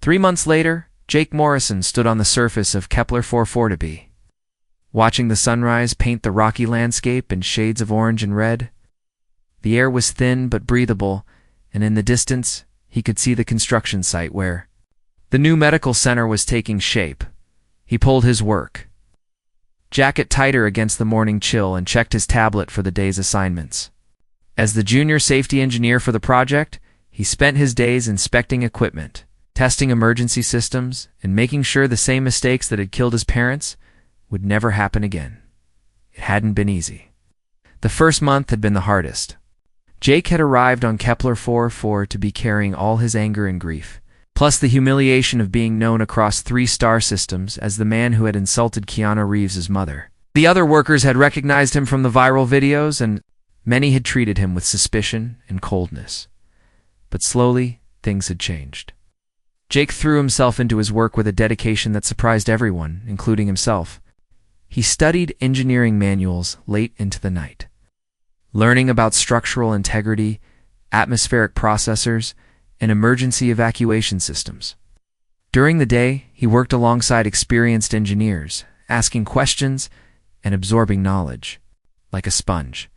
3 months later, Jake Morrison stood on the surface of Kepler 440b, watching the sunrise paint the rocky landscape in shades of orange and red. The air was thin but breathable, and in the distance, he could see the construction site where the new medical center was taking shape. He pulled his work jacket tighter against the morning chill and checked his tablet for the day's assignments. As the junior safety engineer for the project, he spent his days inspecting equipment, testing emergency systems, and making sure the same mistakes that had killed his parents would never happen again. It hadn't been easy. The first month had been the hardest. Jake had arrived on Kepler 444 to be carrying all his anger and grief, plus the humiliation of being known across 3 star systems as the man who had insulted Keanu Reeves' mother. The other workers had recognized him from the viral videos, and many had treated him with suspicion and coldness. But slowly, things had changed. Jake threw himself into his work with a dedication that surprised everyone, including himself. He studied engineering manuals late into the night, learning about structural integrity, atmospheric processors, and emergency evacuation systems. During the day, he worked alongside experienced engineers, asking questions and absorbing knowledge, like a sponge.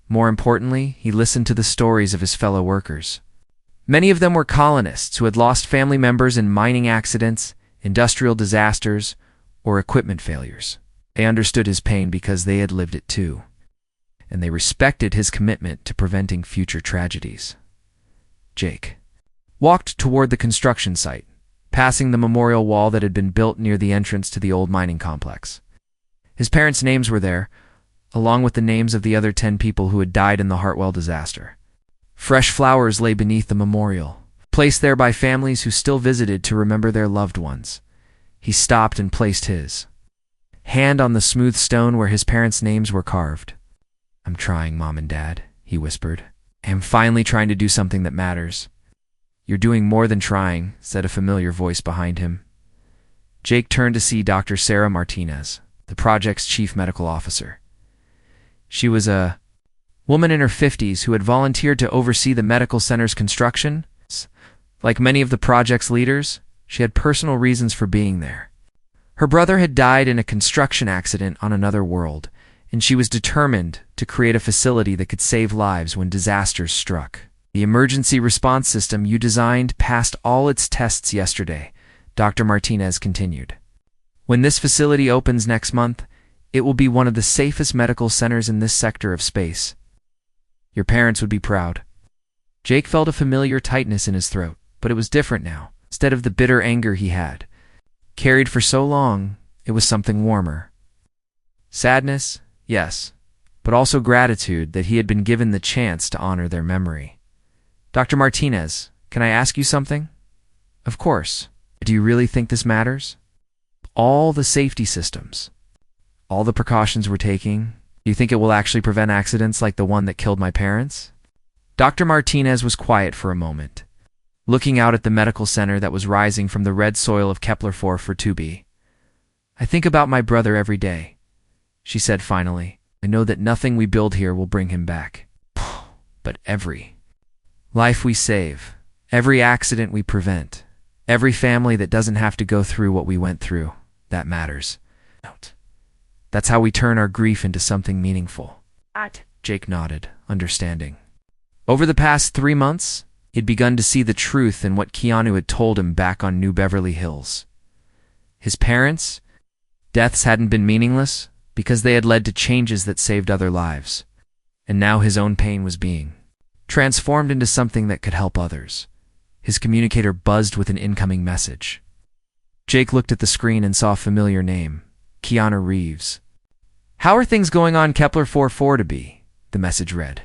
More importantly, he listened to the stories of his fellow workers. Many of them were colonists who had lost family members in mining accidents, industrial disasters, or equipment failures. They understood his pain because they had lived it too, and they respected his commitment to preventing future tragedies. Jake walked toward the construction site, passing the memorial wall that had been built near the entrance to the old mining complex. His parents' names were there, along with the names of the other 10 people who had died in the Hartwell disaster. Fresh flowers lay beneath the memorial, placed there by families who still visited to remember their loved ones. He stopped and placed his hand on the smooth stone where his parents' names were carved. "I'm trying, Mom and Dad," he whispered. "I'm finally trying to do something that matters." "You're doing more than trying," said a familiar voice behind him. Jake turned to see Dr. Sarah Martinez, the project's chief medical officer. She was a woman in her 50s who had volunteered to oversee the medical center's construction. Like many of the project's leaders, she had personal reasons for being there. Her brother had died in a construction accident on another world, and she was determined to create a facility that could save lives when disasters struck. "The emergency response system you designed passed all its tests yesterday," Dr. Martinez continued. "When this facility opens next month, it will be one of the safest medical centers in this sector of space. Your parents would be proud." Jake felt a familiar tightness in his throat, but it was different now. Instead of the bitter anger he had carried for so long, it was something warmer. Sadness, yes, but also gratitude that he had been given the chance to honor their memory. "Dr. Martinez, can I ask you something?" "Of course. Do you really think this matters? All the safety systems, all the precautions we're taking, do you think it will actually prevent accidents like the one that killed my parents?" Dr. Martinez was quiet for a moment, looking out at the medical center that was rising from the red soil of Kepler 442b. "I think about my brother every day," she said finally. "I know that nothing we build here will bring him back. But every life we save, every accident we prevent, every family that doesn't have to go through what we went through, that matters. That's how we turn our grief into something meaningful." Jake nodded, understanding. Over the past 3 months, he'd begun to see the truth in what Keanu had told him back on New Beverly Hills. His parents' deaths hadn't been meaningless because they had led to changes that saved other lives. And now his own pain was being transformed into something that could help others. His communicator buzzed with an incoming message. Jake looked at the screen and saw a familiar name, Keanu Reeves. "How are things going on Kepler 440b?" the message read.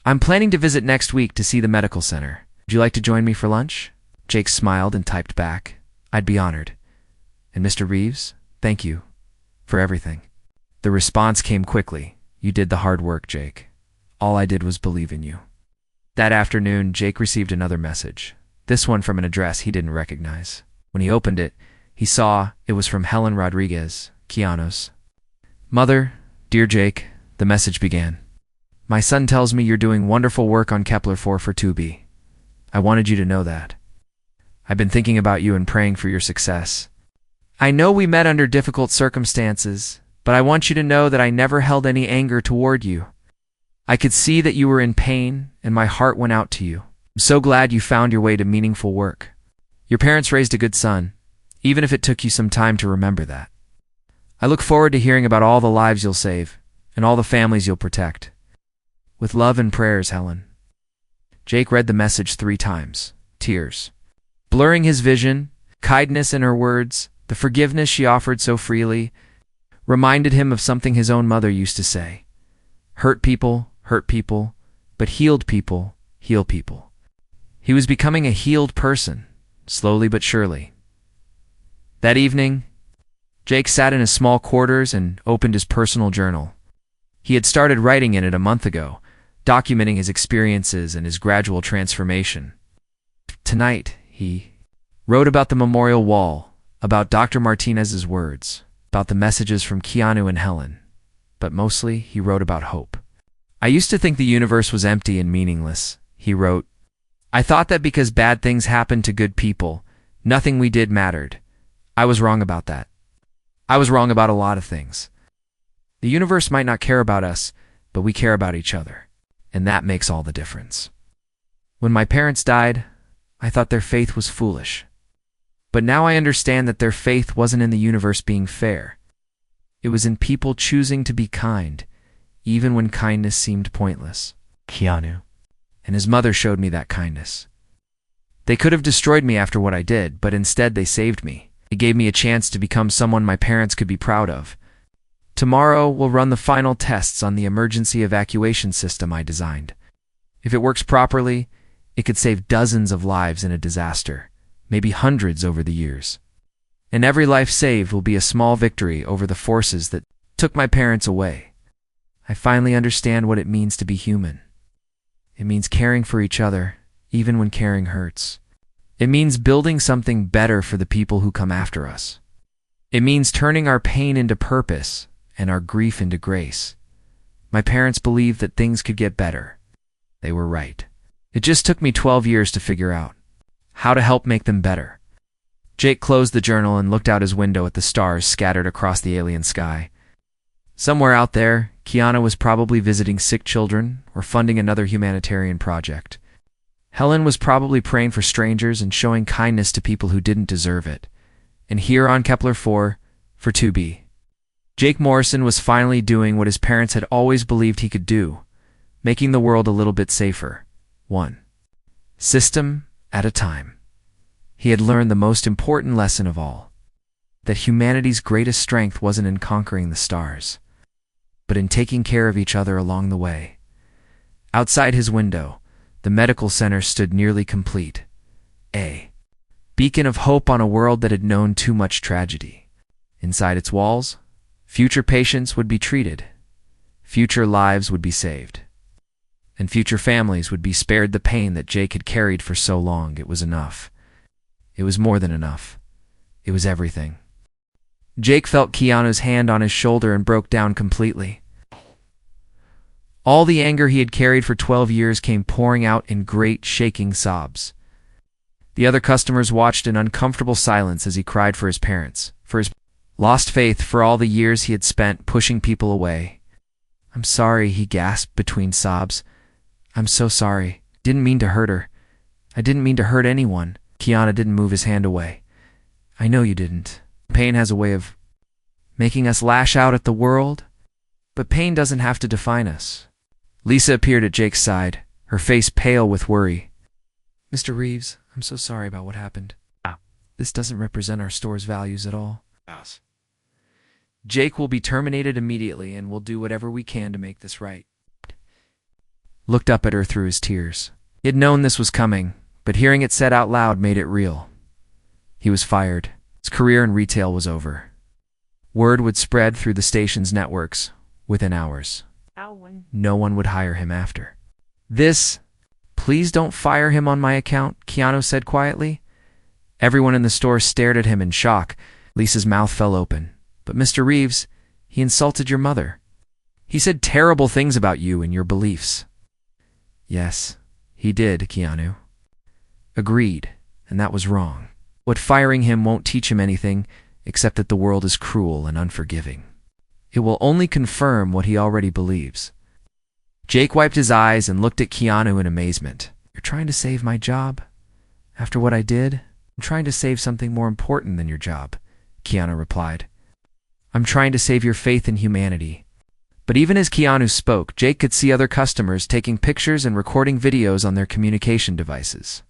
"I'm planning to visit next week to see the medical center. Would you like to join me for lunch?" Jake smiled and typed back, "I'd be honored. And Mr. Reeves, thank you for everything." The response came quickly. "You did the hard work, Jake. All I did was believe in you." That afternoon, Jake received another message, this one from an address he didn't recognize. When he opened it, he saw it was from Helen Rodriguez, Keanu's mother. "Dear Jake," the message began. "My son tells me you're doing wonderful work on Kepler 442b. I wanted you to know that. I've been thinking about you and praying for your success. I know we met under difficult circumstances, but I want you to know that I never held any anger toward you. I could see that you were in pain, and my heart went out to you. I'm so glad you found your way to meaningful work. Your parents raised a good son, even if it took you some time to remember that. I look forward to hearing about all the lives you'll save and all the families you'll protect. With love and prayers, Helen. Jake read the message 3 times, tears blurring his vision. Kindness in her words, the forgiveness she offered so freely, reminded him of something his own mother used to say. Hurt people, but healed people, heal people. He was becoming a healed person, slowly but surely. That evening, Jake sat in his small quarters and opened his personal journal. He had started writing in it a month ago, documenting his experiences and his gradual transformation. Tonight, he wrote about the memorial wall, about Dr. Martinez's words, about the messages from Keanu and Helen, but mostly he wrote about hope. I used to think the universe was empty and meaningless, he wrote. I thought that because bad things happened to good people, nothing we did mattered. I was wrong about that. I was wrong about a lot of things. The universe might not care about us, but we care about each other, and that makes all the difference. When my parents died, I thought their faith was foolish. But now I understand that their faith wasn't in the universe being fair. It was in people choosing to be kind, even when kindness seemed pointless. Keanu and his mother showed me that kindness. They could have destroyed me after what I did, but instead they saved me. They gave me a chance to become someone my parents could be proud of. Tomorrow we'll run the final tests on the emergency evacuation system I designed. If it works properly, it could save dozens of lives in a disaster, maybe hundreds over the years. And every life saved will be a small victory over the forces that took my parents away. I finally understand what it means to be human. It means caring for each other, even when caring hurts. It means building something better for the people who come after us. It means turning our pain into purpose and our grief into grace. My parents believed that things could get better. They were right. It just took me 12 years to figure out how to help make them better. Jake closed the journal and looked out his window at the stars scattered across the alien sky. Somewhere out there, Keanu was probably visiting sick children or funding another humanitarian project. Helen was probably praying for strangers and showing kindness to people who didn't deserve it. And here on Kepler 4, for 2B, Jake Morrison was finally doing what his parents had always believed he could do, making the world a little bit safer, one system at a time. He had learned the most important lesson of all, that humanity's greatest strength wasn't in conquering the stars, but in taking care of each other along the way. Outside his window, the medical center stood nearly complete, a beacon of hope on a world that had known too much tragedy. Inside its walls, future patients would be treated, future lives would be saved, and future families would be spared the pain that Jake had carried for so long. It was enough. It was more than enough. It was everything. Jake felt Keanu's hand on his shoulder and broke down completely. All the anger he had carried for 12 years came pouring out in great, shaking sobs. The other customers watched in uncomfortable silence as he cried for his parents, for his lost faith, for all the years he had spent pushing people away. "I'm sorry," he gasped between sobs. "I'm so sorry. Didn't mean to hurt her. I didn't mean to hurt anyone." Keanu didn't move his hand away. "I know you didn't. Pain has a way of making us lash out at the world, but pain doesn't have to define us." Lisa appeared at Jake's side, her face pale with worry. "Mr. Reeves, I'm so sorry about what happened. This doesn't represent our store's values at all. Jake will be terminated immediately, and we'll do whatever we can to make this right." Looked up at her through his tears. He had known this was coming, but hearing it said out loud made it real. He was fired. His career in retail was over. Word would spread through the station's networks within hours. No one would hire him after. "Please don't fire him on my account," Keanu said quietly. Everyone in the store stared at him in shock. Lisa's mouth fell open. "But Mr. Reeves, he insulted your mother. He said terrible things about you and your beliefs." "Yes, he did," Keanu agreed, and that was wrong. What firing him won't teach him anything except that the world is cruel and unforgiving. It will only confirm what he already believes. Jake wiped his eyes and looked at Keanu in amazement. You're trying to save my job? After what I did? I'm trying to save something more important than your job, Keanu replied. I'm trying to save your faith in humanity. But even as Keanu spoke, Jake could see other customers taking pictures and recording videos on their communication devices.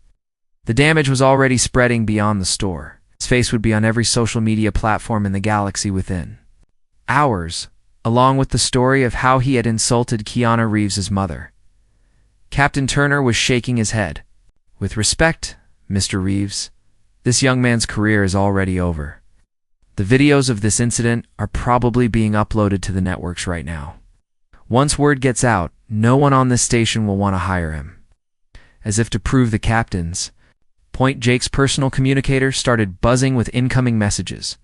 The damage was already spreading beyond the store. His face would be on every social media platform in the galaxy within hours, along with the story of how he had insulted Keanu Reeves' mother. Captain Turner was shaking his head. With respect, Mr. Reeves, this young man's career is already over. The videos of this incident are probably being uploaded to the networks right now. Once word gets out, no one on this station will want to hire him. As if to prove the captain's point, Jake's personal communicator started buzzing with incoming messages.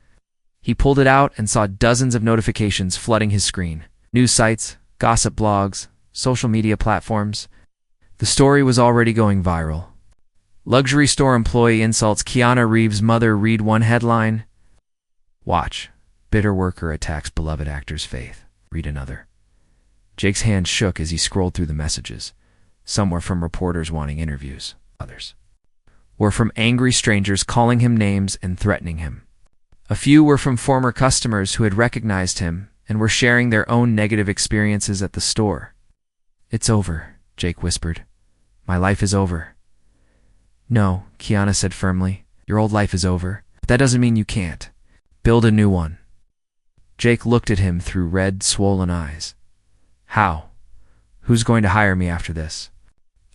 He pulled it out and saw dozens of notifications flooding his screen. News sites, gossip blogs, social media platforms. The story was already going viral. Luxury store employee insults Keanu Reeves' mother. Read one headline. Watch. Bitter worker attacks beloved actor's faith. Read another. Jake's hand shook as he scrolled through the messages. Some were from reporters wanting interviews. Others were from angry strangers calling him names and threatening him. A few were from former customers who had recognized him and were sharing their own negative experiences at the store. It's over, Jake whispered. My life is over. No, Keanu said firmly. Your old life is over, but that doesn't mean you can't. Build a new one. Jake looked at him through red, swollen eyes. How? Who's going to hire me after this?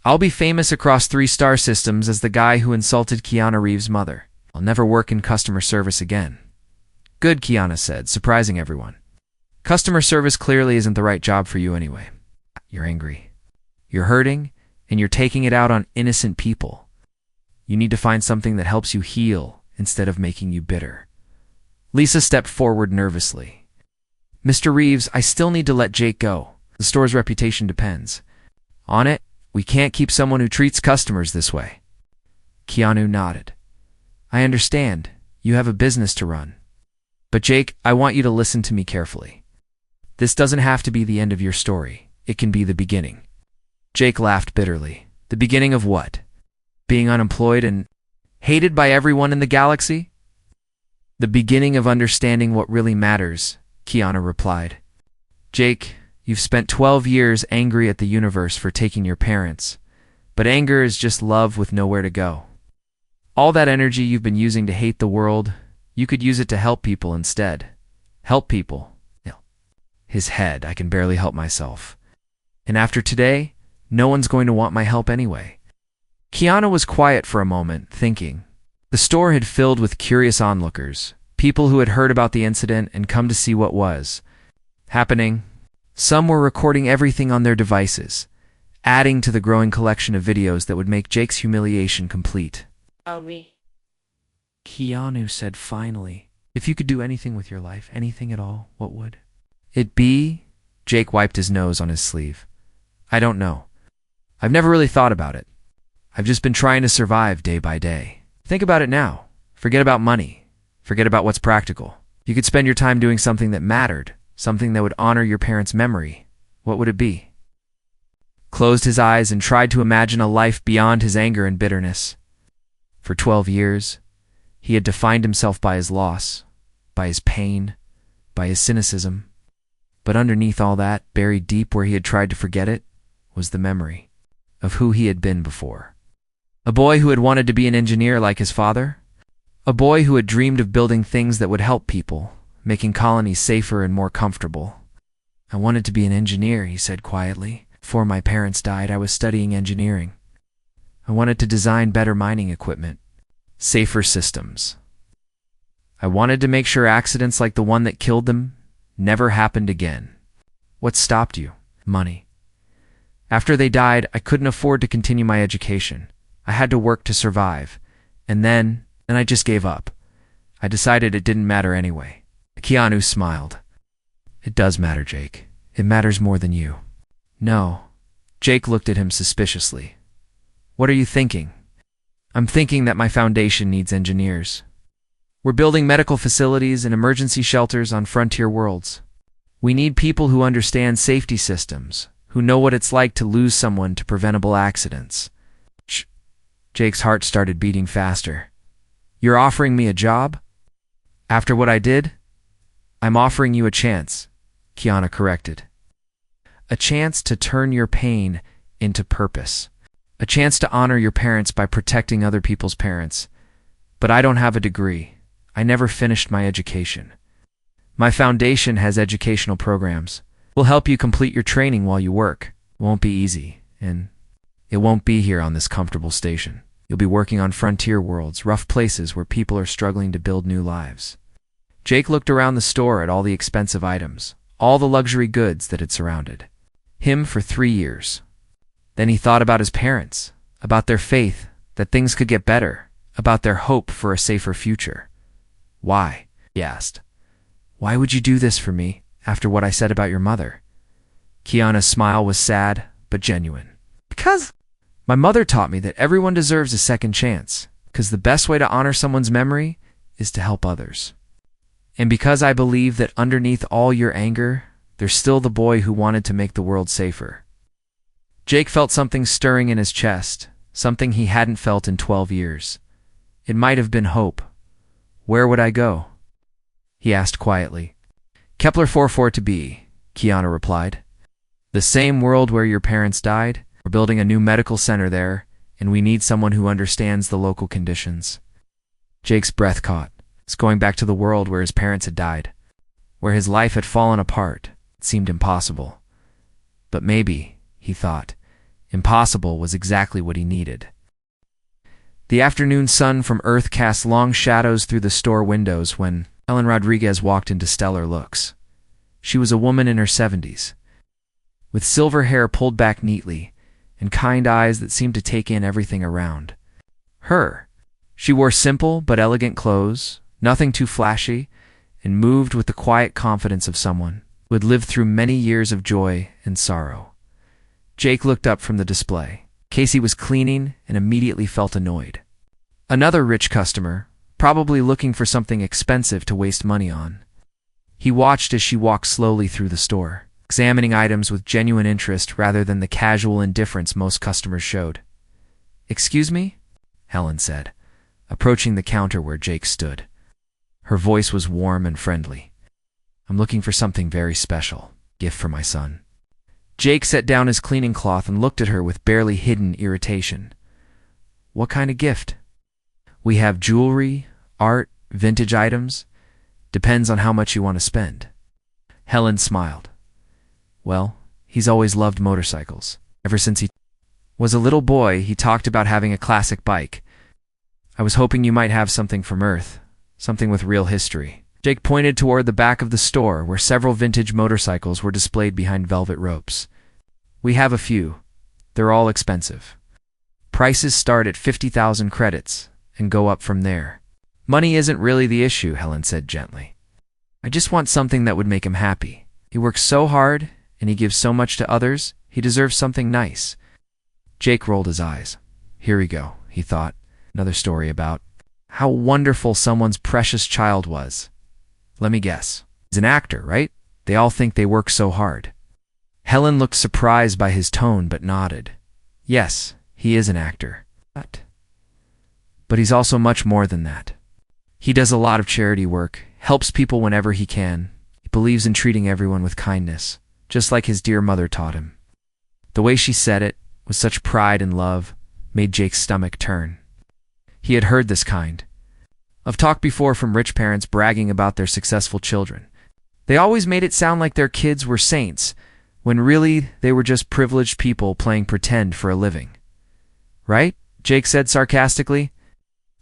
I'll be famous across 3-star systems as the guy who insulted Keanu Reeves' mother. I'll never work in customer service again. Good, Keanu said, surprising everyone. Customer service clearly isn't the right job for you anyway. You're angry. You're hurting, and you're taking it out on innocent people. You need to find something that helps you heal instead of making you bitter. Lisa stepped forward nervously. Mr. Reeves, I still need to let Jake go. The store's reputation depends on it. We can't keep someone who treats customers this way. Keanu nodded. I understand. You have a business to run. But Jake, I want you to listen to me carefully. This doesn't have to be the end of your story. It can be the beginning. Jake laughed bitterly. The beginning of what? Being unemployed and hated by everyone in the galaxy? The beginning of understanding what really matters, Keanu replied. Jake, you've spent 12 years angry at the universe for taking your parents, but anger is just love with nowhere to go. All that energy you've been using to hate the world, you could use it to help people instead. Help people. His head, I can barely help myself. And after today, no one's going to want my help anyway. Keanu was quiet for a moment, thinking. The store had filled with curious onlookers, people who had heard about the incident and come to see what was happening. Some were recording everything on their devices, adding to the growing collection of videos that would make Jake's humiliation complete. Keanu said finally, if you could do anything with your life, anything at all, what would it be? Jake wiped his nose on his sleeve. I don't know. I've never really thought about it. I've just been trying to survive day by day. Think about it now. Forget about money. Forget about what's practical. You could spend your time doing something that mattered, something that would honor your parents' memory. What would it be? Closed his eyes and tried to imagine a life beyond his anger and bitterness. For 12 years, he had defined himself by his loss, by his pain, by his cynicism. But underneath all that, buried deep where he had tried to forget it, was the memory of who he had been before. A boy who had wanted to be an engineer like his father. A boy who had dreamed of building things that would help people, making colonies safer and more comfortable. I wanted to be an engineer, he said quietly. Before my parents died, I was studying engineering. I wanted to design better mining equipment, safer systems. I wanted to make sure accidents like the one that killed them never happened again. What stopped you? Money. After they died, I couldn't afford to continue my education. I had to work to survive. And then I just gave up. I decided it didn't matter anyway. Keanu smiled. It does matter, Jake. It matters more than you. No. Jake looked at him suspiciously. What are you thinking? I'm thinking that my foundation needs engineers. We're building medical facilities and emergency shelters on frontier worlds. We need people who understand safety systems, who know what it's like to lose someone to preventable accidents. Jake's heart started beating faster. You're offering me a job? After what I did? I'm offering you a chance, Keanu corrected. A chance to turn your pain into purpose. A chance to honor your parents by protecting other people's parents. But I don't have a degree. I never finished my education. My foundation has educational programs. We'll help you complete your training while you work. It won't be easy, and it won't be here on this comfortable station. You'll be working on frontier worlds, rough places where people are struggling to build new lives. Jake looked around the store at all the expensive items, all the luxury goods that had surrounded him for 3 years. Then he thought about his parents, about their faith that things could get better, about their hope for a safer future. Why? He asked. Why would you do this for me after what I said about your mother? Keanu's smile was sad but genuine. Because my mother taught me that everyone deserves a second chance, because the best way to honor someone's memory is to help others. And because I believe that underneath all your anger, there's still the boy who wanted to make the world safer. Jake felt something stirring in his chest, something he hadn't felt in 12 years. It might have been hope. Where would I go? He asked quietly. Kepler 44 to be, Keanu replied. The same world where your parents died. We're building a new medical center there, and we need someone who understands the local conditions. Jake's breath caught. It's going back to the world where his parents had died, where his life had fallen apart. It seemed impossible. But maybe, he thought, impossible was exactly what he needed. The afternoon sun from Earth cast long shadows through the store windows when Helen Rodriguez walked into Stellar Looks. She was a woman in her 70s, with silver hair pulled back neatly and kind eyes that seemed to take in everything around her. She wore simple but elegant clothes, nothing too flashy, and moved with the quiet confidence of someone who had lived through many years of joy and sorrow. Jake looked up from the display. Casey was cleaning and immediately felt annoyed. Another rich customer, probably looking for something expensive to waste money on. He watched as she walked slowly through the store, examining items with genuine interest rather than the casual indifference most customers showed. "Excuse me?" Helen said, approaching the counter where Jake stood. Her voice was warm and friendly. "I'm looking for something very special. Gift for my son." Jake set down his cleaning cloth and looked at her with barely hidden irritation. "What kind of gift?" "We have jewelry, art, vintage items. Depends on how much you want to spend." Helen smiled. "Well, he's always loved motorcycles. Ever since he was a little boy, he talked about having a classic bike. I was hoping you might have something from Earth, something with real history." Jake pointed toward the back of the store where several vintage motorcycles were displayed behind velvet ropes. "We have a few. They're all expensive. Prices start at 50,000 credits and go up from there." "Money isn't really the issue," Helen said gently. "I just want something that would make him happy. He works so hard and he gives so much to others, he deserves something nice." Jake rolled his eyes. Here we go, he thought. Another story about how wonderful someone's precious child was. Let me guess. He's an actor, right? They all think they work so hard. Helen looked surprised by his tone but nodded. Yes, he is an actor. But he's also much more than that. He does a lot of charity work, helps people whenever he can. He believes in treating everyone with kindness, just like his dear mother taught him. The way she said it, with such pride and love, made Jake's stomach turn. He had heard this kind of talk before from rich parents bragging about their successful children. They always made it sound like their kids were saints, when really they were just privileged people playing pretend for a living. "Right?" Jake said sarcastically.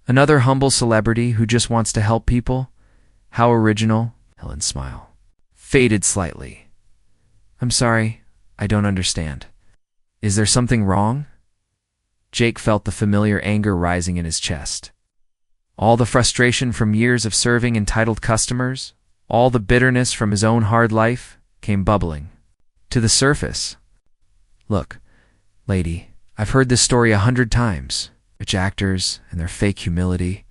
"Another humble celebrity who just wants to help people? How original." Helen's smile faded slightly. "I'm sorry, I don't understand. Is there something wrong?" Jake felt the familiar anger rising in his chest. All the frustration from years of serving entitled customers, all the bitterness from his own hard life, came bubbling to the surface. "Look, lady, I've heard this story 100 times. Rich actors and their fake humility.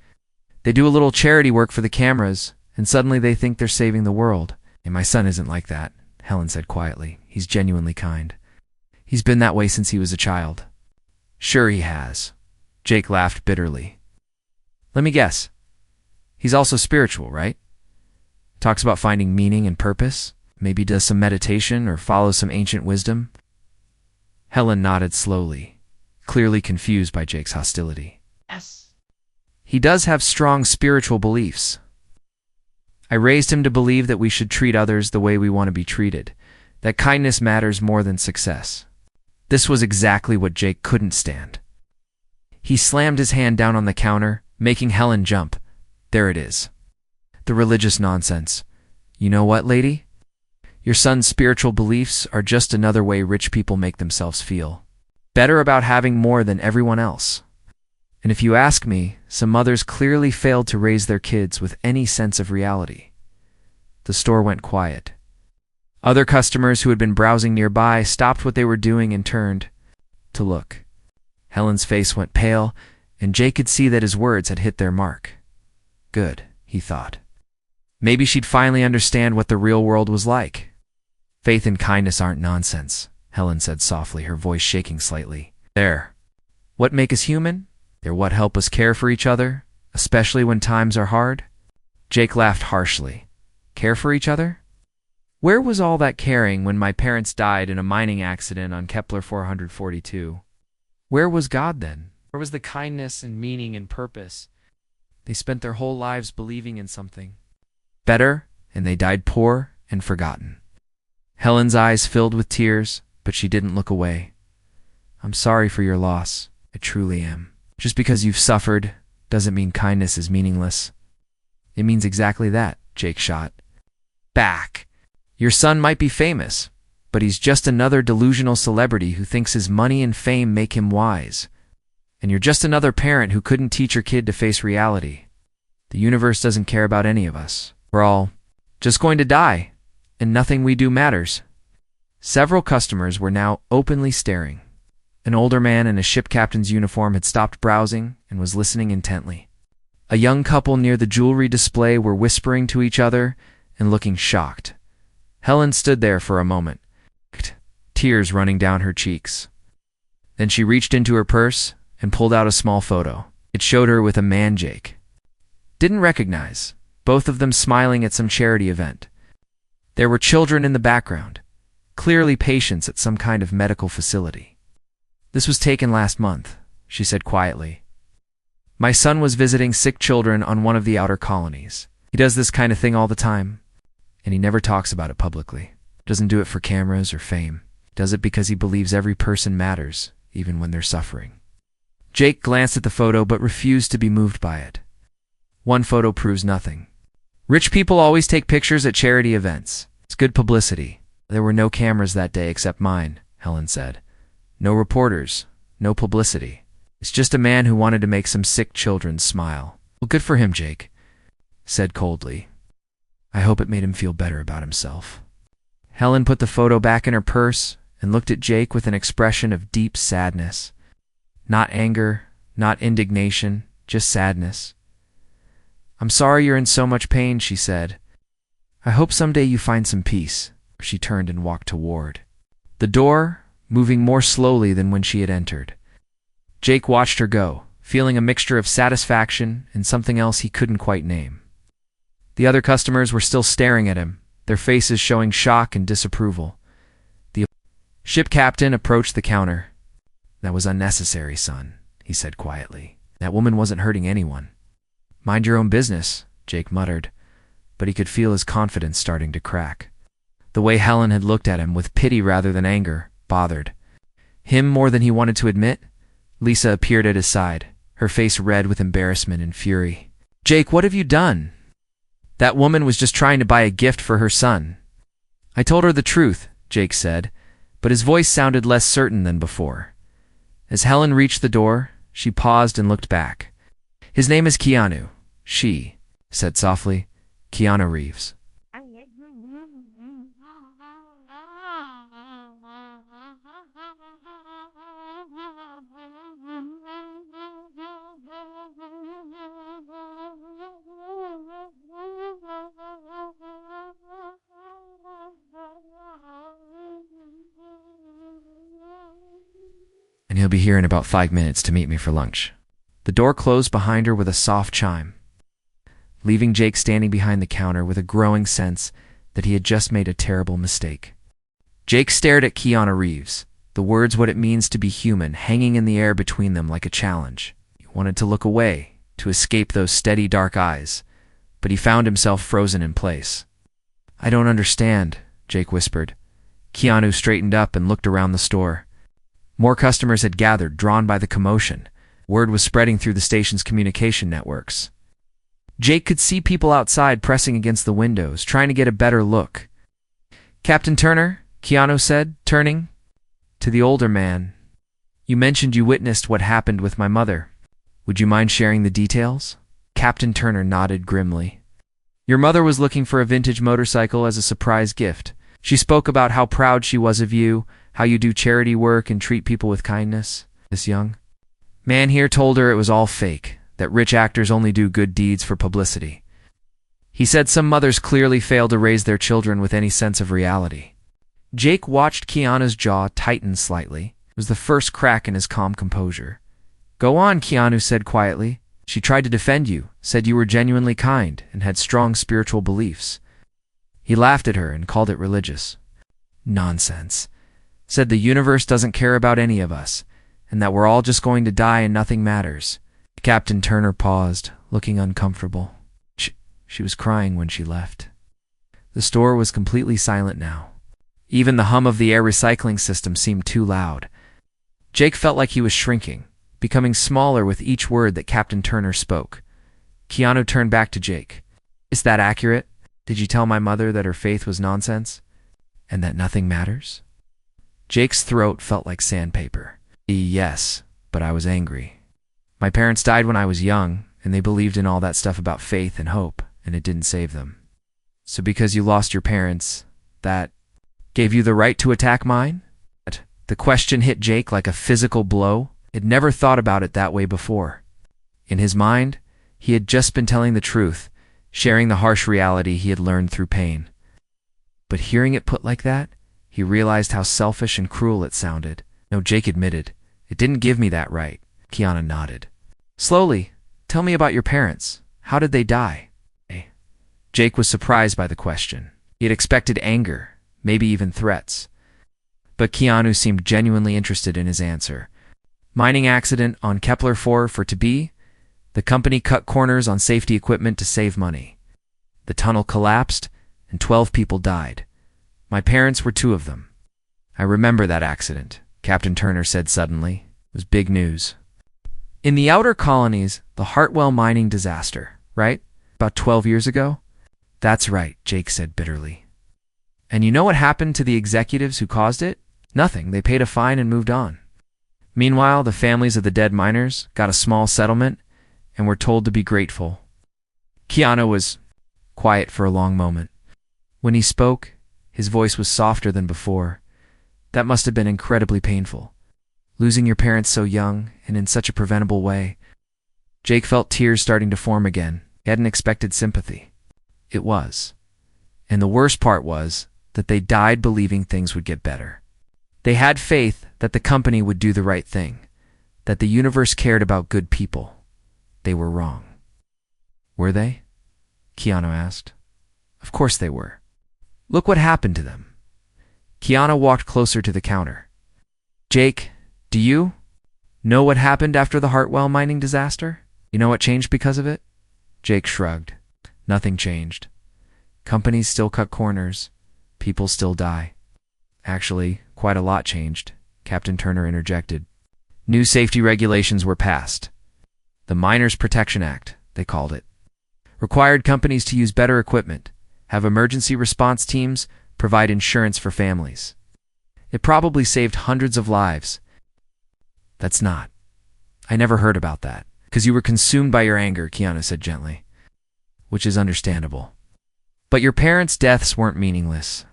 They do a little charity work for the cameras, and suddenly they think they're saving the world. And my son isn't like that, Helen said quietly. He's genuinely kind. He's been that way since he was a child. Sure he has. Jake laughed bitterly. Let me guess. He's also spiritual, right? Talks about finding meaning and purpose. Maybe does some meditation or follows some ancient wisdom. Helen nodded slowly, clearly confused by Jake's hostility. Yes. He does have strong spiritual beliefs. I raised him to believe that we should treat others the way we want to be treated, that kindness matters more than success. This was exactly what Jake couldn't stand. He slammed his hand down on the counter, making Helen jump. There it is. The religious nonsense. You know what, lady? Your son's spiritual beliefs are just another way rich people make themselves feel. Better about having more than everyone else. And if you ask me, some mothers clearly failed to raise their kids with any sense of reality. The store went quiet. Other customers who had been browsing nearby stopped what they were doing and turned to look. Helen's face went pale, and Jake could see that his words had hit their mark. Good, he thought. Maybe she'd finally understand what the real world was like. Faith and kindness aren't nonsense, Helen said softly, her voice shaking slightly. They're what make us human? They're what help us care for each other, especially when times are hard. Jake laughed harshly. Care for each other? Where was all that caring when my parents died in a mining accident on Kepler 442? Where was God then? Where was the kindness and meaning and purpose? They spent their whole lives believing in something better, and they died poor and forgotten. Helen's eyes filled with tears, but she didn't look away. I'm sorry for your loss. I truly am. Just because you've suffered doesn't mean kindness is meaningless. It means exactly that, Jake shot back. Your son might be famous, but he's just another delusional celebrity who thinks his money and fame make him wise. And you're just another parent who couldn't teach your kid to face reality. The universe doesn't care about any of us. We're all just going to die, and nothing we do matters. Several customers were now openly staring. An older man in a ship captain's uniform had stopped browsing and was listening intently. A young couple near the jewelry display were whispering to each other and looking shocked. Helen stood there for a moment, tears running down her cheeks. Then she reached into her purse and pulled out a small photo. It showed her with a man Jake didn't recognize, both of them smiling at some charity event. There were children in the background, clearly patients at some kind of medical facility. This was taken last month, she said quietly. My son was visiting sick children on one of the outer colonies. He does this kind of thing all the time, and he never talks about it publicly. Doesn't do it for cameras or fame. Does it because he believes every person matters, even when they're suffering. Jake glanced at the photo but refused to be moved by it. One photo proves nothing. Rich people always take pictures at charity events. It's good publicity. There were no cameras that day except mine, Helen said. No reporters, no publicity. It's just a man who wanted to make some sick children smile. Well, good for him, Jake said coldly. I hope it made him feel better about himself. Helen put the photo back in her purse and looked at Jake with an expression of deep sadness. Not anger, not indignation, just sadness. I'm sorry you're in so much pain, she said. I hope someday you find some peace. She turned and walked toward the door, moving more slowly than when she had entered. Jake watched her go, feeling a mixture of satisfaction and something else he couldn't quite name. The other customers were still staring at him, their faces showing shock and disapproval. The ship captain approached the counter. That was unnecessary, son, he said quietly. That woman wasn't hurting anyone. Mind your own business, Jake muttered, but he could feel his confidence starting to crack. The way Helen had looked at him with pity rather than anger bothered him more than he wanted to admit. Lisa appeared at his side, her face red with embarrassment and fury. Jake, what have you done? That woman was just trying to buy a gift for her son. I told her the truth, Jake said, but his voice sounded less certain than before. As Helen reached the door, she paused and looked back. His name is Keanu, she said softly. Keanu Reeves. and he'll be here in about 5 minutes to meet me for lunch. The door closed behind her with a soft chime, leaving Jake standing behind the counter with a growing sense that he had just made a terrible mistake. Jake stared at Keanu Reeves, the words "what it means to be human" hanging in the air between them like a challenge. He wanted to look away, to escape those steady dark eyes, but he found himself frozen in place. "I don't understand," Jake whispered. Keanu straightened up and looked around the store. More customers had gathered, drawn by the commotion. Word was spreading through the station's communication networks. Jake could see people outside pressing against the windows, trying to get a better look. "Captain Turner," Keanu said, turning to the older man. "You mentioned you witnessed what happened with my mother. Would you mind sharing the details?" Captain Turner nodded grimly. "Your mother was looking for a vintage motorcycle as a surprise gift. She spoke about how proud she was of you, how you do charity work and treat people with kindness." This young man here told her it was all fake, that rich actors only do good deeds for publicity. He said some mothers clearly fail to raise their children with any sense of reality. Jake watched Keanu's jaw tighten slightly. It was the first crack in his calm composure. "Go on," Keanu said quietly. "She tried to defend you, said you were genuinely kind and had strong spiritual beliefs." He laughed at her and called it religious. "Nonsense. Said the universe doesn't care about any of us, and that we're all just going to die and nothing matters." Captain Turner paused, looking uncomfortable. She was crying when she left. The store was completely silent now. Even the hum of the air recycling system seemed too loud. Jake felt like he was shrinking, becoming smaller with each word that Captain Turner spoke. Keanu turned back to Jake. "Is that accurate? Did you tell my mother that her faith was nonsense? And that nothing matters?" Jake's throat felt like sandpaper. "Yes, but I was angry. My parents died when I was young, and they believed in all that stuff about faith and hope, and it didn't save them. So because you lost your parents, that gave you the right to attack mine?" The question hit Jake like a physical blow. He'd never thought about it that way before. In his mind, he had just been telling the truth, sharing the harsh reality he had learned through pain. But hearing it put like that, he realized how selfish and cruel it sounded. "No," Jake admitted, "it didn't give me that right." Keanu nodded. "Slowly, tell me about your parents. How did they die?" Jake was surprised by the question. He had expected anger, maybe even threats. But Keanu seemed genuinely interested in his answer. "Mining accident on Kepler 4 for to be. The company cut corners on safety equipment to save money. The tunnel collapsed, and 12 people died. My parents were 2 of them." "I remember that accident," Captain Turner said suddenly. It was big news. "In the outer colonies, the Hartwell mining disaster, right? About 12 years ago?" "That's right," Jake said bitterly. "And you know what happened to the executives who caused it? Nothing. They paid a fine and moved on. Meanwhile, the families of the dead miners got a small settlement and were told to be grateful." Keanu was quiet for a long moment. When he spoke, his voice was softer than before. "That must have been incredibly painful. Losing your parents so young and in such a preventable way." Jake felt tears starting to form again. He hadn't expected sympathy. It was. And the worst part was that they died believing things would get better. They had faith that the company would do the right thing, that the universe cared about good people. They were wrong. "Were they?" Keanu asked. "Of course they were. Look what happened to them." Keanu walked closer to the counter. "Jake, do you know what happened after the Hartwell mining disaster? You know what changed because of it?" Jake shrugged. "Nothing changed. Companies still cut corners. People still die." "Actually, quite a lot changed," Captain Turner interjected. "New safety regulations were passed. The Miners Protection Act, they called it. Required companies to use better equipment, have emergency response teams, provide insurance for families. It probably saved hundreds of lives." "That's not. I never heard about that." "Because you were consumed by your anger," Keanu said gently. "Which is understandable. But your parents' deaths weren't meaningless.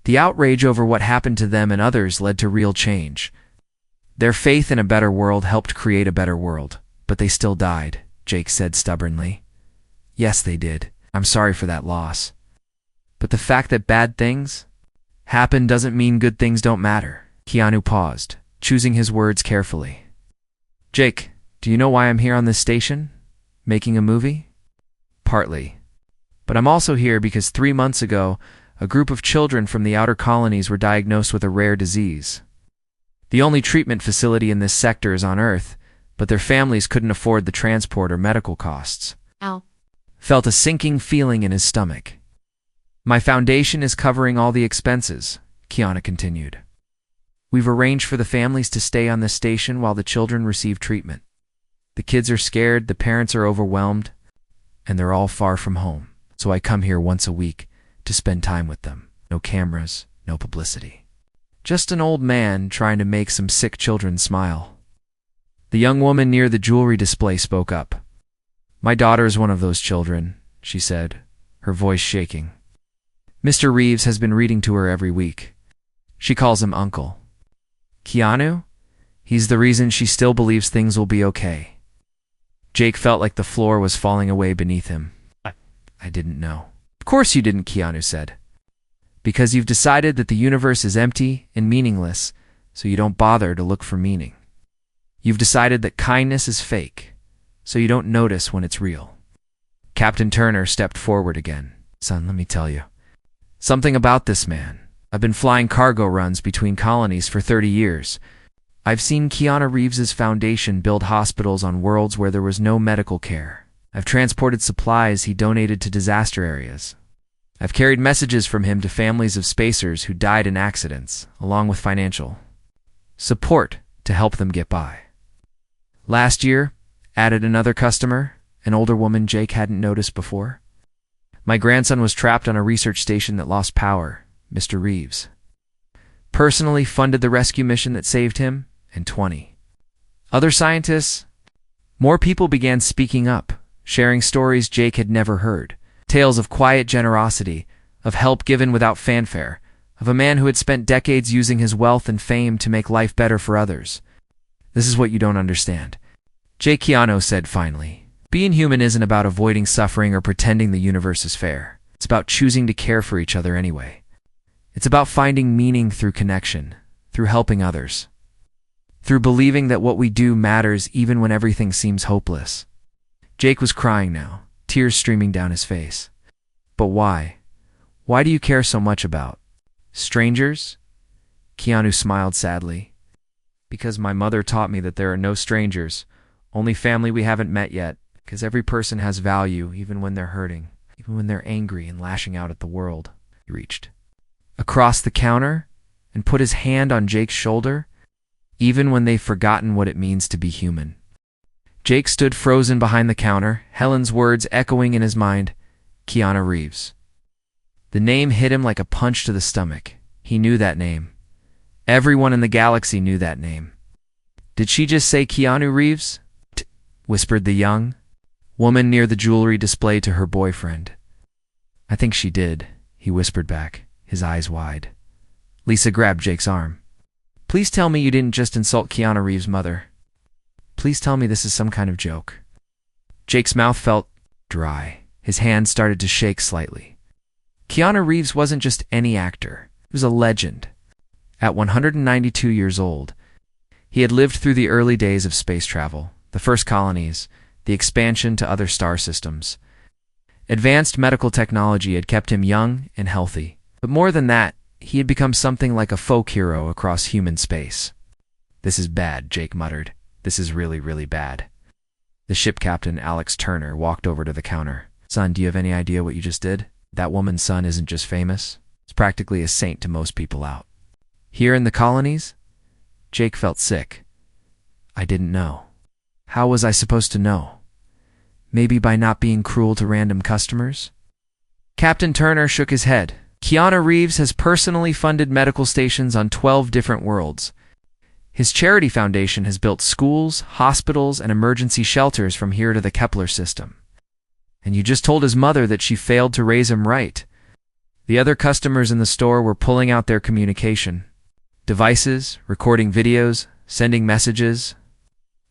The outrage over what happened to them and others led to real change. Their faith in a better world helped create a better world, but they still died," Jake said stubbornly. "Yes, they did. I'm sorry for that loss. But the fact that bad things happen doesn't mean good things don't matter." Keanu paused, choosing his words carefully. "Jake, do you know why I'm here on this station? Making a movie?" "Partly. But I'm also here because 3 months ago, a group of children from the outer colonies were diagnosed with a rare disease. The only treatment facility in this sector is on Earth, but their families couldn't afford the transport or medical costs." Ow. Felt a sinking feeling in his stomach. "My foundation is covering all the expenses," Keanu continued. "We've arranged for the families to stay on this station while the children receive treatment. The kids are scared, the parents are overwhelmed, and they're all far from home. So I come here once a week to spend time with them. No cameras, no publicity. Just an old man trying to make some sick children smile." The young woman near the jewelry display spoke up. "My daughter is one of those children," she said, her voice shaking. "Mr. Reeves has been reading to her every week. She calls him Uncle. Keanu? He's the reason she still believes things will be okay." Jake felt like the floor was falling away beneath him. I didn't know." "Of course you didn't," Keanu said. "Because you've decided that the universe is empty and meaningless, so you don't bother to look for meaning. You've decided that kindness is fake, so you don't notice when it's real." Captain Turner stepped forward again. "Son, let me tell you something about this man. I've been flying cargo runs between colonies for 30 years. I've seen Keanu Reeves's foundation build hospitals on worlds where there was no medical care. I've transported supplies he donated to disaster areas. I've carried messages from him to families of spacers who died in accidents, along with financial support to help them get by. Last year, added another customer, an older woman Jake hadn't noticed before. My grandson was trapped on a research station that lost power. Mr. Reeves personally funded the rescue mission that saved him and 20 other scientists. More people began speaking up, sharing stories Jake had never heard. Tales of quiet generosity, of help given without fanfare, of a man who had spent decades using his wealth and fame to make life better for others. "This is what you don't understand," Jake Keanu said finally. "Being human isn't about avoiding suffering or pretending the universe is fair. It's about choosing to care for each other anyway. It's about finding meaning through connection, through helping others, through believing that what we do matters even when everything seems hopeless." Jake was crying now, tears streaming down his face. "But why? Why do you care so much about strangers?" Keanu smiled sadly. "Because my mother taught me that there are no strangers, only family we haven't met yet, because every person has value even when they're hurting, even when they're angry and lashing out at the world." He reached across the counter and put his hand on Jake's shoulder, "even when they've forgotten what it means to be human." Jake stood frozen behind the counter, Helen's words echoing in his mind. Keanu Reeves. The name hit him like a punch to the stomach. He knew that name. Everyone in the galaxy knew that name. "Did she just say Keanu Reeves?" Whispered the young woman near the jewelry display to her boyfriend. "I think she did," he whispered back, his eyes wide. Lisa grabbed Jake's arm. "Please tell me you didn't just insult Keanu Reeves' mother. Please tell me this is some kind of joke." Jake's mouth felt dry. His hand started to shake slightly. Keanu Reeves wasn't just any actor. He was a legend. At 192 years old, he had lived through the early days of space travel, the first colonies, the expansion to other star systems. Advanced medical technology had kept him young and healthy. But more than that, he had become something like a folk hero across human space. "This is bad," Jake muttered. "This is really, really bad." The ship captain, Alex Turner, walked over to the counter. "Son, do you have any idea what you just did? That woman's son isn't just famous. It's practically a saint to most people out here in the colonies." Jake felt sick. "I didn't know." "How was I supposed to know? Maybe by not being cruel to random customers?" Captain Turner shook his head. "Keanu Reeves has personally funded medical stations on 12 different worlds. His charity foundation has built schools, hospitals, and emergency shelters from here to the Kepler system. And you just told his mother that she failed to raise him right." The other customers in the store were pulling out their communication devices, recording videos, sending messages.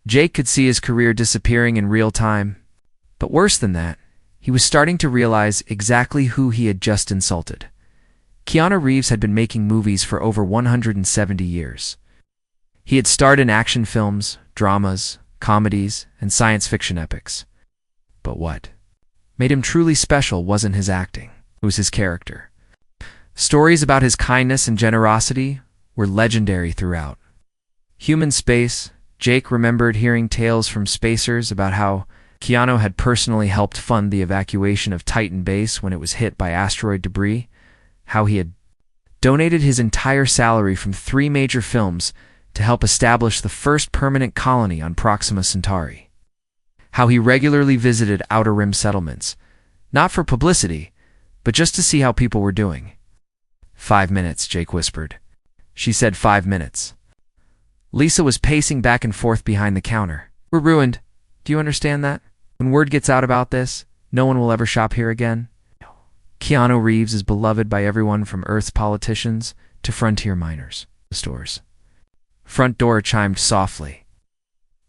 Jake could see his career disappearing in real time. But worse than that, he was starting to realize exactly who he had just insulted. Keanu Reeves had been making movies for over 170 years. He had starred in action films, dramas, comedies, and science fiction epics. But what made him truly special wasn't his acting, it was his character. Stories about his kindness and generosity were legendary throughout. Human space, Jake remembered hearing tales from spacers about how Keanu had personally helped fund the evacuation of Titan Base when it was hit by asteroid debris, how he had donated his entire salary from 3 major films to help establish the first permanent colony on Proxima Centauri, how he regularly visited Outer Rim settlements, not for publicity, but just to see how people were doing. 5 minutes, Jake whispered. She said 5 minutes. Lisa was pacing back and forth behind the counter. We're ruined. Do you understand that? When word gets out about this, no one will ever shop here again. Keanu Reeves is beloved by everyone from Earth's politicians to frontier miners. The stores. Front door chimed softly.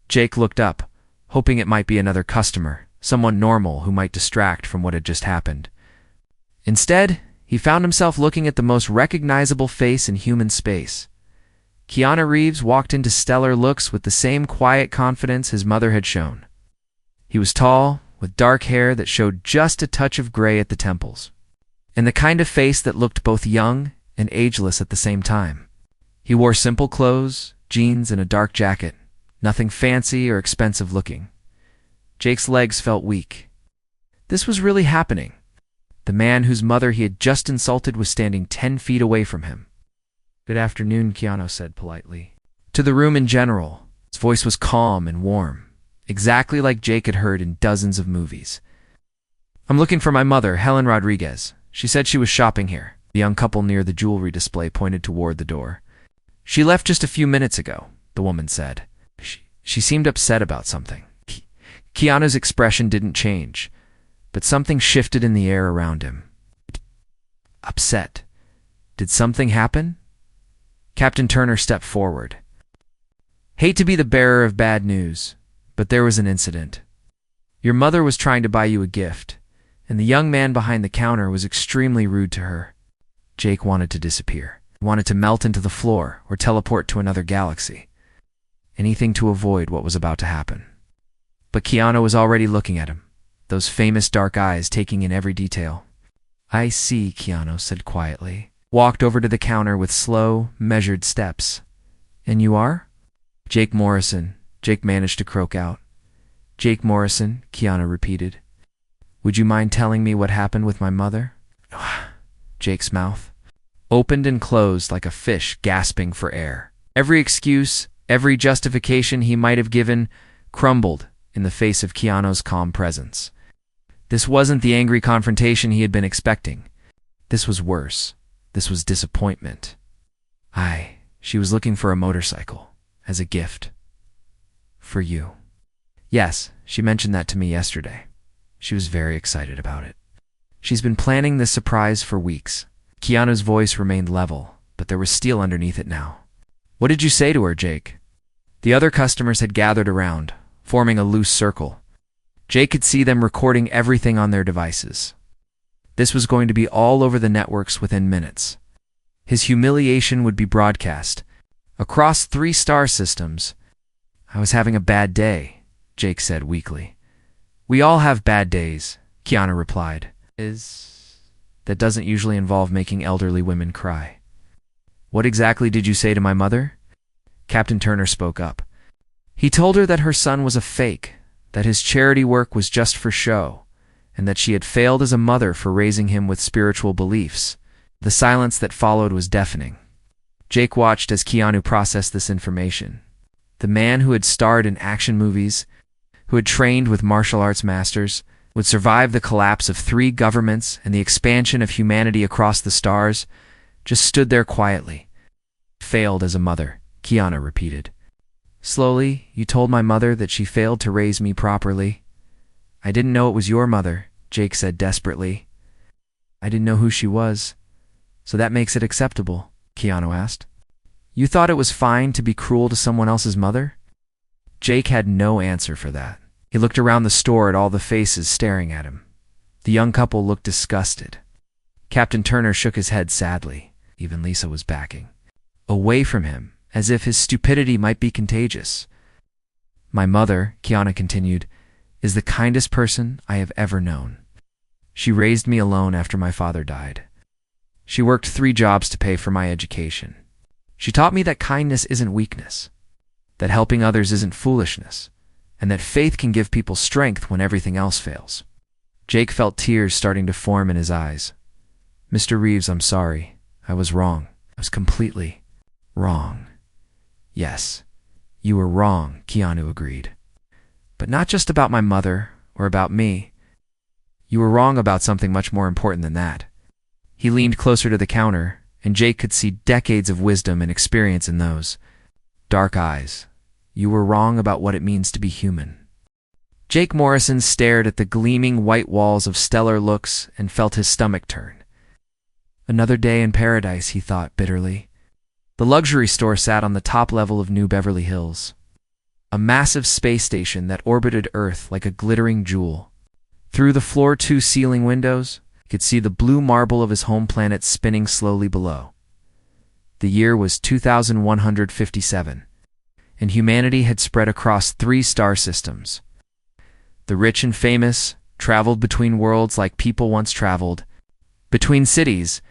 Jake looked up, hoping it might be another customer, someone normal who might distract from what had just happened. Instead, he found himself looking at the most recognizable face in human space. Keanu Reeves walked into stellar looks with the same quiet confidence his mother had shown. He was tall, with dark hair that showed just a touch of gray at the temples, and the kind of face that looked both young and ageless at the same time. He wore simple clothes, jeans, and a dark jacket, nothing fancy or expensive looking. Jake's legs felt weak. This was really happening. The man whose mother he had just insulted was standing 10 feet away from him. Good afternoon, Keanu said politely. To the room in general, his voice was calm and warm, exactly like Jake had heard in dozens of movies. I'm looking for my mother, Helen Rodriguez. She said she was shopping here. The young couple near the jewelry display pointed toward the door. She left just a few minutes ago, the woman said. She seemed upset about something. Keanu's expression didn't change, but something shifted in the air around him. Upset. Did something happen? Captain Turner stepped forward. Hate to be the bearer of bad news, but there was an incident. Your mother was trying to buy you a gift, and the young man behind the counter was extremely rude to her. Jake wanted to disappear. He wanted to melt into the floor or teleport to another galaxy. Anything to avoid what was about to happen. But Keanu was already looking at him, those famous dark eyes taking in every detail. I see, Keanu said quietly, walked over to the counter with slow, measured steps. And you are? Jake Morrison, Jake managed to croak out. Jake Morrison, Keanu repeated. Would you mind telling me what happened with my mother? Jake's mouth opened and closed like a fish gasping for air. Every excuse, every justification he might have given crumbled in the face of Keanu's calm presence. This wasn't the angry confrontation he had been expecting. This was worse. This was disappointment. She was looking for a motorcycle, as a gift. For you. Yes, she mentioned that to me yesterday. She was very excited about it. She's been planning this surprise for weeks. Keanu's voice remained level, but there was steel underneath it now. What did you say to her, Jake? The other customers had gathered around, forming a loose circle. Jake could see them recording everything on their devices. This was going to be all over the networks within minutes. His humiliation would be broadcast across 3 star systems. I was having a bad day, Jake said weakly. We all have bad days, Keanu replied. That doesn't usually involve making elderly women cry. What exactly did you say to my mother? Captain Turner spoke up. He told her that her son was a fake, that his charity work was just for show, and that she had failed as a mother for raising him with spiritual beliefs. The silence that followed was deafening. Jake watched as Keanu processed this information. The man who had starred in action movies, who had trained with martial arts masters, would survive the collapse of 3 governments and the expansion of humanity across the stars, just stood there quietly. Failed as a mother, Keanu repeated. Slowly, you told my mother that she failed to raise me properly. I didn't know it was your mother, Jake said desperately. I didn't know who she was. So that makes it acceptable, Keanu asked. You thought it was fine to be cruel to someone else's mother? Jake had no answer for that. He looked around the store at all the faces staring at him. The young couple looked disgusted. Captain Turner shook his head sadly. Even Lisa was backing away from him as if his stupidity might be contagious. My mother, Keanu continued, is the kindest person I have ever known. She raised me alone after my father died. She worked 3 jobs to pay for my education. She taught me that kindness isn't weakness, that helping others isn't foolishness, and that faith can give people strength when everything else fails. Jake felt tears starting to form in his eyes. Mr. Reeves, I'm sorry. I was wrong. I was completely wrong. Yes, you were wrong, Keanu agreed. But not just about my mother or about me. You were wrong about something much more important than that. He leaned closer to the counter, and Jake could see decades of wisdom and experience in those dark eyes. You were wrong about what it means to be human. Jake Morrison stared at the gleaming white walls of stellar looks and felt his stomach turn. Another day in paradise, he thought bitterly. The luxury store sat on the top level of New Beverly Hills, a massive space station that orbited Earth like a glittering jewel. Through the floor-to-ceiling windows, he could see the blue marble of his home planet spinning slowly below. The year was 2157, and humanity had spread across 3 star systems. The rich and famous traveled between worlds like people once traveled. Between cities,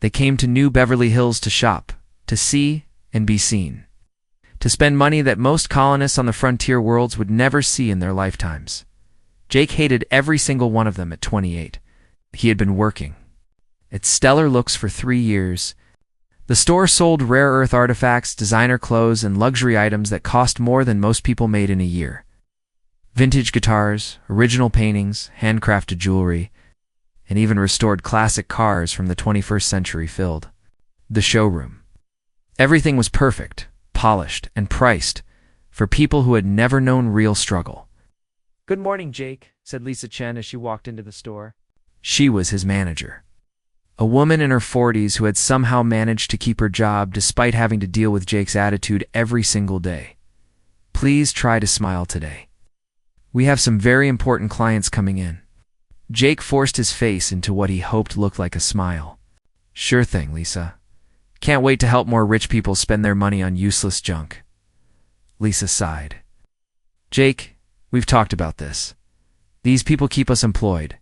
they came to New Beverly Hills to shop, to see and be seen, to spend money that most colonists on the frontier worlds would never see in their lifetimes. Jake hated every single one of them at 28. He had been working at Stellar Looks for 3 years. The store sold rare earth artifacts, designer clothes, and luxury items that cost more than most people made in a year. Vintage guitars, original paintings, handcrafted jewelry, and even restored classic cars from the 21st century filled the showroom. Everything was perfect, polished, and priced for people who had never known real struggle. "Good morning, Jake," said Lisa Chen as she walked into the store. She was his manager, a woman in her 40s who had somehow managed to keep her job despite having to deal with Jake's attitude every single day. "Please try to smile today. We have some very important clients coming in." Jake forced his face into what he hoped looked like a smile. "Sure thing, Lisa. Can't wait to help more rich people spend their money on useless junk." Lisa sighed. "Jake, we've talked about this. These people keep us employed.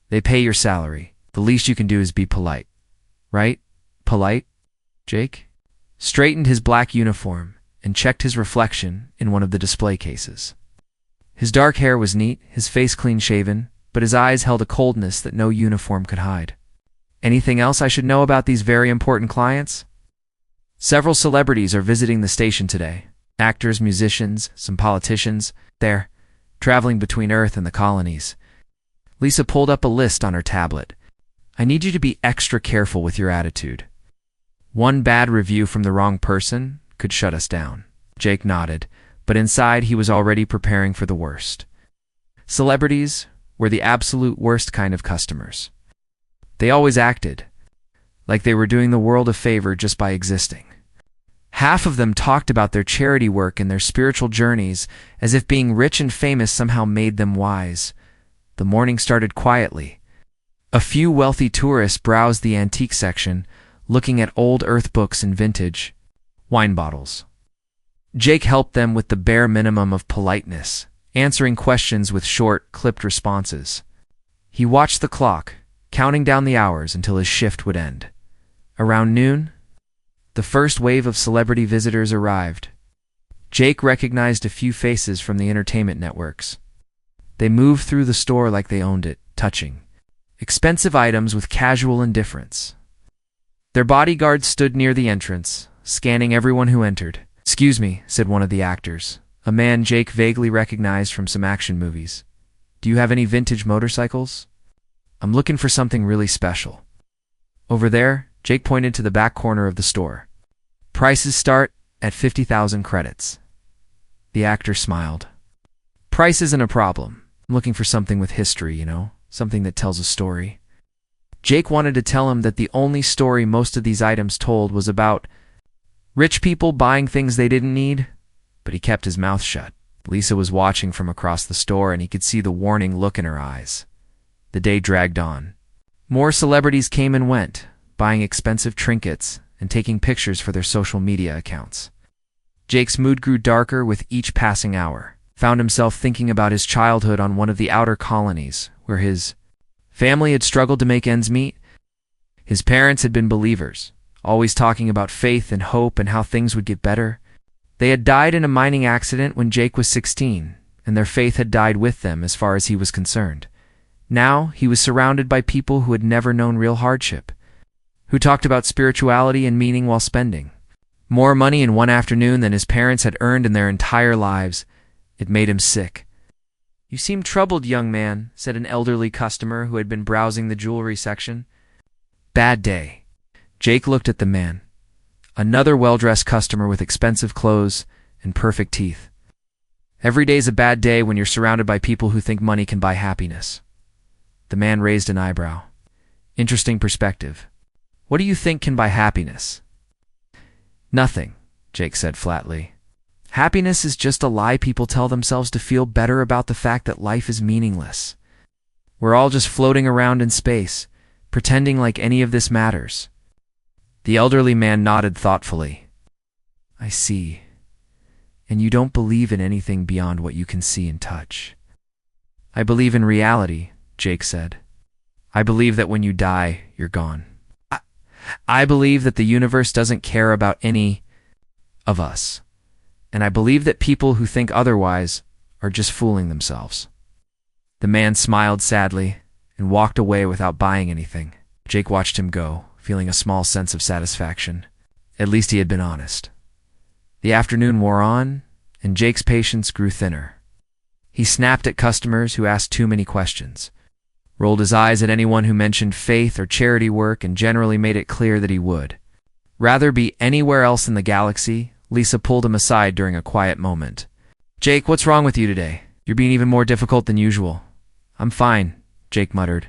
They pay your salary. The least you can do is be polite. Right? Polite?" Jake straightened his black uniform and checked his reflection in one of the display cases. His dark hair was neat, his face clean-shaven, but his eyes held a coldness that no uniform could hide. "Anything else I should know about these very important clients?" "Several celebrities are visiting the station today. Actors, musicians, some politicians. They're traveling between Earth and the colonies." Lisa pulled up a list on her tablet. "I need you to be extra careful with your attitude. One bad review from the wrong person could shut us down." Jake nodded, but inside he was already preparing for the worst. Celebrities were the absolute worst kind of customers. They always acted like they were doing the world a favor just by existing. Half of them talked about their charity work and their spiritual journeys as if being rich and famous somehow made them wise. The morning started quietly. A few wealthy tourists browsed the antique section, looking at old earth books and vintage wine bottles. Jake helped them with the bare minimum of politeness, answering questions with short, clipped responses. He watched the clock, counting down the hours until his shift would end. Around noon, the first wave of celebrity visitors arrived. Jake recognized a few faces from the entertainment networks. They moved through the store like they owned it, touching expensive items with casual indifference. Their bodyguards stood near the entrance, scanning everyone who entered. "Excuse me," said one of the actors, a man Jake vaguely recognized from some action movies. "Do you have any vintage motorcycles? I'm looking for something really special." "Over there," Jake pointed to the back corner of the store. "Prices start at 50,000 credits. The actor smiled. "Price isn't a problem. I'm looking for something with history, something that tells a story." Jake wanted to tell him that the only story most of these items told was about rich people buying things they didn't need, but he kept his mouth shut. Lisa was watching from across the store, and he could see the warning look in her eyes. The day dragged on. More celebrities came and went, buying expensive trinkets and taking pictures for their social media accounts. Jake's mood grew darker with each passing hour. Found himself thinking about his childhood on one of the outer colonies, where his family had struggled to make ends meet. His parents had been believers, always talking about faith and hope and how things would get better. They had died in a mining accident when Jake was 16, and their faith had died with them as far as he was concerned. Now he was surrounded by people who had never known real hardship, who talked about spirituality and meaning while spending more money in one afternoon than his parents had earned in their entire lives. It made him sick. "You seem troubled, young man," said an elderly customer who had been browsing the jewelry section. "Bad day." Jake looked at the man. Another well-dressed customer with expensive clothes and perfect teeth. "Every day's a bad day when you're surrounded by people who think money can buy happiness." The man raised an eyebrow. "Interesting perspective. What do you think can buy happiness?" "Nothing," Jake said flatly. "Happiness is just a lie people tell themselves to feel better about the fact that life is meaningless. We're all just floating around in space, pretending like any of this matters." The elderly man nodded thoughtfully. "I see. And you don't believe in anything beyond what you can see and touch." "I believe in reality," Jake said. "I believe that when you die, you're gone. I believe that the universe doesn't care about any of us. And I believe that people who think otherwise are just fooling themselves." The man smiled sadly and walked away without buying anything. Jake watched him go, feeling a small sense of satisfaction. At least he had been honest. The afternoon wore on, and Jake's patience grew thinner. He snapped at customers who asked too many questions, rolled his eyes at anyone who mentioned faith or charity work, and generally made it clear that he would rather be anywhere else in the galaxy. Lisa pulled him aside during a quiet moment. "Jake, what's wrong with you today? You're being even more difficult than usual." "I'm fine," Jake muttered.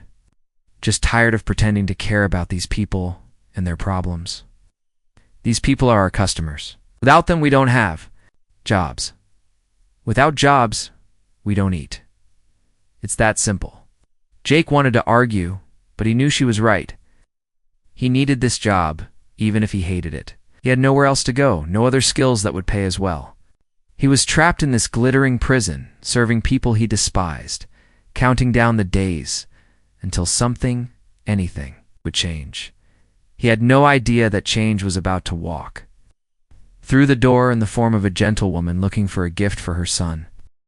"Just tired of pretending to care about these people and their problems. These people are our customers. Without them, we don't have jobs. Without jobs, we don't eat. It's that simple." Jake wanted to argue, but he knew she was right. He needed this job, even if he hated it. He had nowhere else to go, no other skills that would pay as well. He was trapped in this glittering prison, serving people he despised, counting down the days until something, anything, would change. He had no idea that change was about to walk through the door in the form of a gentlewoman looking for a gift for her son.